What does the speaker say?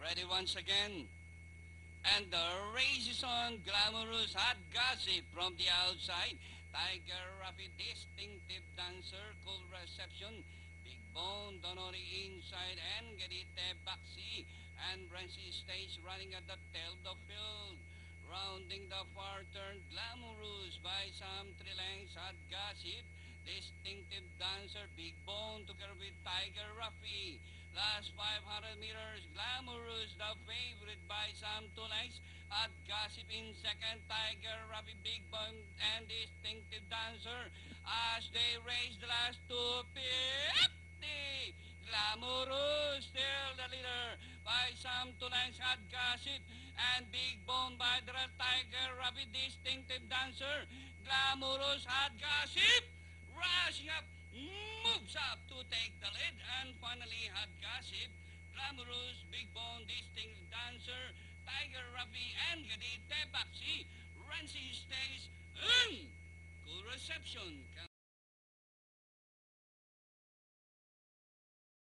ready once again. And the race is on. Glamorous hot gossip from the outside. Tiger Rafi, distinctive dancer, cool reception. Big Bone down on the inside. And Gadite Baxi. And Brancy stays running at the tail of the field. Rounding the far turn, Glamorous by some 3 lengths. Hot gossip. Distinctive dancer, Big Bone together with Tiger Rafi. Last 500 meters, Glamorous the favorite by some 2 lengths. At Gossip in second, Tiger Rafi, Big Bone, and Distinctive Dancer. As they race the last 250, Glamorous still the leader by some 2 lengths. At Gossip and Big Bone by the Tiger Rafi, Distinctive Dancer. Glamorous, Hot Gossip rushing up, moves up to take the lead, and finally Hot Gossip, Glamorous, Big Bone, Distinctive Dancer, Tiger Rafi, and Gadite Baxi. Rancy stays in. Cool reception.